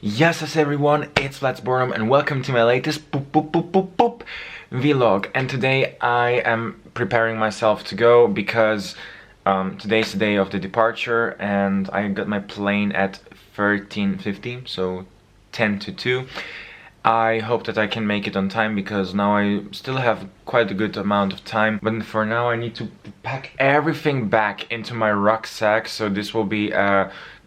Yes, everyone, it's Boredom and welcome to my latest vlog. And today I am preparing myself to go because today's the day of the departure and I got my plane at 13:50, so 10 to 2. I hope that I can make it on time because now I still have quite a good amount of time, but for now I need to pack everything back into my rucksack, so this will be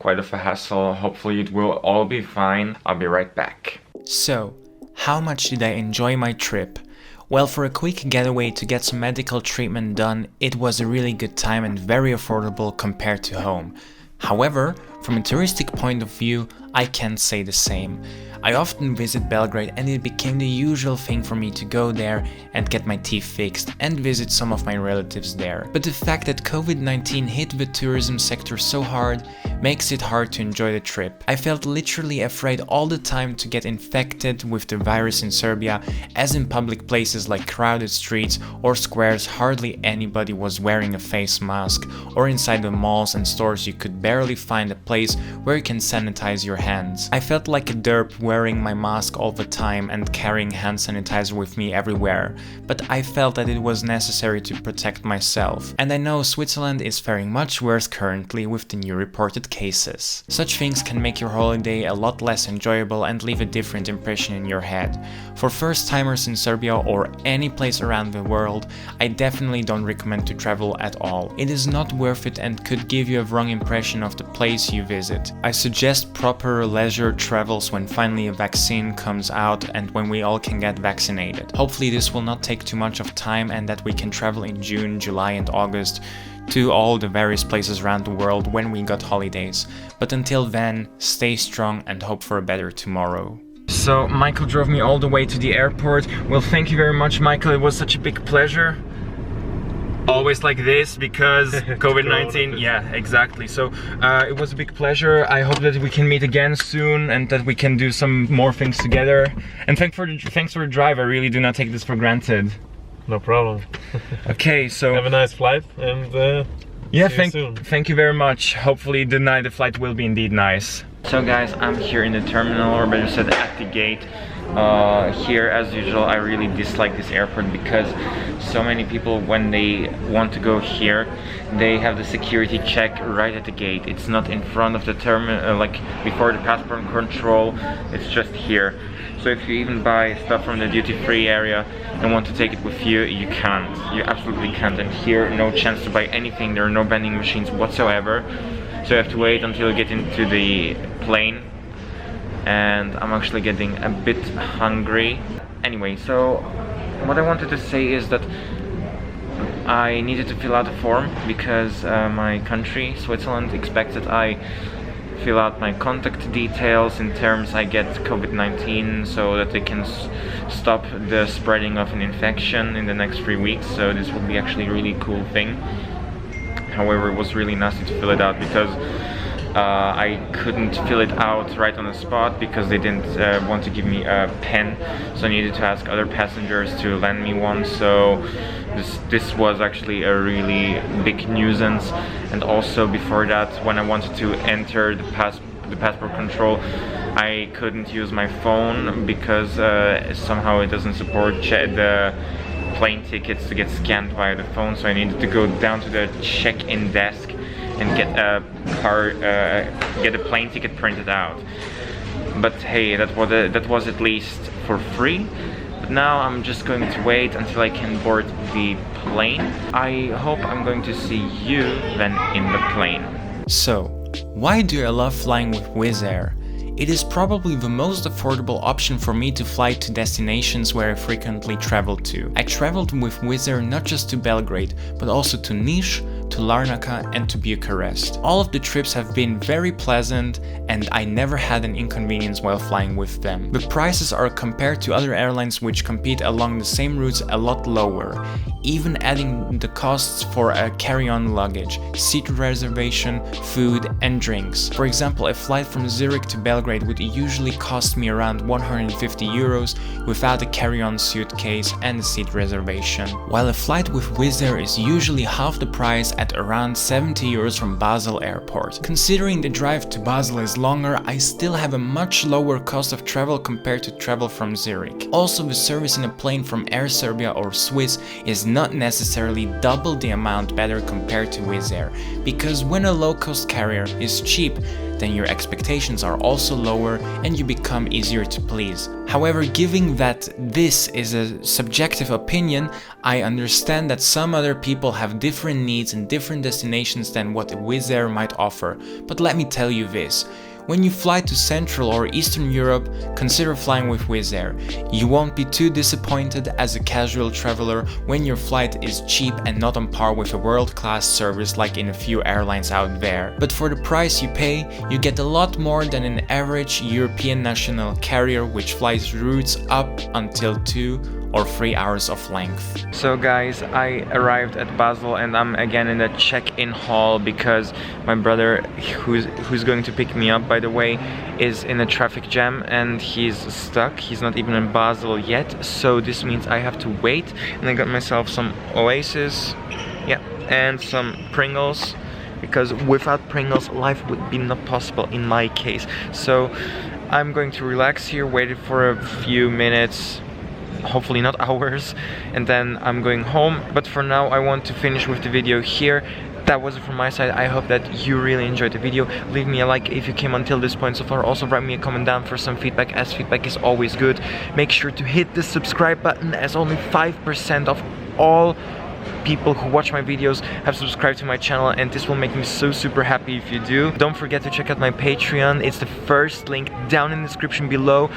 quite of a hassle. Hopefully it will all be fine. I'll be right back. So, how much did I enjoy my trip? Well, for a quick getaway to get some medical treatment done, it was a really good time and very affordable compared to home. However, from a touristic point of view, I can't say the same. I often visit Belgrade and it became the usual thing for me to go there and get my teeth fixed and visit some of my relatives there. But the fact that COVID-19 hit the tourism sector so hard makes it hard to enjoy the trip. I felt literally afraid all the time to get infected with the virus in Serbia, as in public places like crowded streets or squares hardly anybody was wearing a face mask, or inside the malls and stores you could barely find a place where you can sanitize your hands. I felt like a derp wearing my mask all the time and carrying hand sanitizer with me everywhere, but I felt that it was necessary to protect myself. And I know Switzerland is faring much worse currently with the new reported cases. Such things can make your holiday a lot less enjoyable and leave a different impression in your head. For first timers in Serbia or any place around the world, I definitely don't recommend to travel at all. It is not worth it and could give you a wrong impression of the place you visit. I suggest proper leisure travels when finally a vaccine comes out and when we all can get vaccinated. Hopefully this will not take too much of time and that we can travel in June, July and August to all the various places around the world when we got holidays. But until then, stay strong and hope for a better tomorrow. So Michael drove me all the way to the airport. Well, thank you very much, Michael. It was such a big pleasure. Always like this because COVID-19. Yeah, exactly. So it was a big pleasure. I hope that we can meet again soon and that we can do some more things together. And thanks for the drive. I really do not take this for granted. No problem. Okay, so have a nice flight and yeah, see you soon. Thank you very much. Hopefully the flight will be indeed nice. So guys, I'm here in the terminal, or better said at the gate. Here, as usual, I really dislike this airport because so many people, when they want to go here, they have the security check right at the gate. It's not in front of the terminal, like before the passport control, it's just here. So if you even buy stuff from the duty-free area and want to take it with you, you can't. You absolutely can't. And here, no chance to buy anything. There are no vending machines whatsoever. So you have to wait until you get into the plane. And I'm actually getting a bit hungry. Anyway, so what I wanted to say is that I needed to fill out a form because my country, Switzerland, expects that I fill out my contact details in terms I get COVID-19 so that they can stop the spreading of an infection in the next 3 weeks. So this would be actually a really cool thing. However, it was really nasty to fill it out because I couldn't fill it out right on the spot because they didn't want to give me a pen, so I needed to ask other passengers to lend me one. So this was actually a really big nuisance. And also before that, when I wanted to enter the passport control, I couldn't use my phone because somehow it doesn't support the plane tickets to get scanned via the phone, so I needed to go down to the check-in desk and get a plane ticket printed out. But hey, that was at least for free. But now I'm just going to wait until I can board the plane. I hope I'm going to see you then in the plane. So, why do I love flying with Wizz Air? It is probably the most affordable option for me to fly to destinations where I frequently travel to. I traveled with Wizz Air not just to Belgrade, but also to Niš, to Larnaca and to Bucharest. All of the trips have been very pleasant and I never had an inconvenience while flying with them. The prices are, compared to other airlines which compete along the same routes, a lot lower, even adding the costs for a carry-on luggage, seat reservation, food and drinks. For example, a flight from Zurich to Belgrade would usually cost me around 150 euros without a carry-on suitcase and a seat reservation, while a flight with Wizz Air is usually half the price at around 70 euros from Basel airport. Considering the drive to Basel is longer, I still have a much lower cost of travel compared to travel from Zurich. Also, the service in a plane from Air Serbia or Swiss is not necessarily double the amount better compared to Wizz Air, because when a low-cost carrier is cheap, then your expectations are also lower and you become easier to please. However, given that this is a subjective opinion, I understand that some other people have different needs and different destinations than what Wizz Air might offer, but let me tell you this. When you fly to Central or Eastern Europe, consider flying with Wizz Air. You won't be too disappointed as a casual traveler when your flight is cheap and not on par with a world-class service like in a few airlines out there. But for the price you pay, you get a lot more than an average European national carrier which flies routes up until 2 or 3 hours of length. So guys, I arrived at Basel and I'm again in the check-in hall because my brother, who's going to pick me up by the way, is in a traffic jam and he's stuck. He's not even in Basel yet, so this means I have to wait. And I got myself some Oasis, yeah, and some Pringles, because without Pringles life would be not possible in my case. So I'm going to relax here, wait for a few minutes, hopefully not hours, and then I'm going home. But for now I want to finish with the video here. That was it from my side. I hope that you really enjoyed the video. Leave me a like if you came until this point so far. Also write me a comment down for some feedback, as feedback is always good. Make sure to hit the subscribe button, as only 5% of all people who watch my videos have subscribed to my channel, and this will make me so super happy if you do. Don't forget to check out my Patreon. It's the first link down in the description below,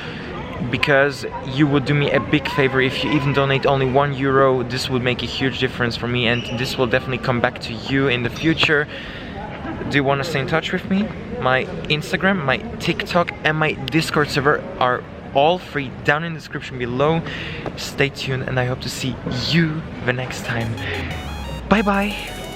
because you would do me a big favor if you even donate only €1. This would make a huge difference for me, and this will definitely come back to you in the future. Do you want to stay in touch with me? My Instagram, my TikTok, and my Discord server are all free down in the description below. Stay tuned, and I hope to see you the next time. Bye bye.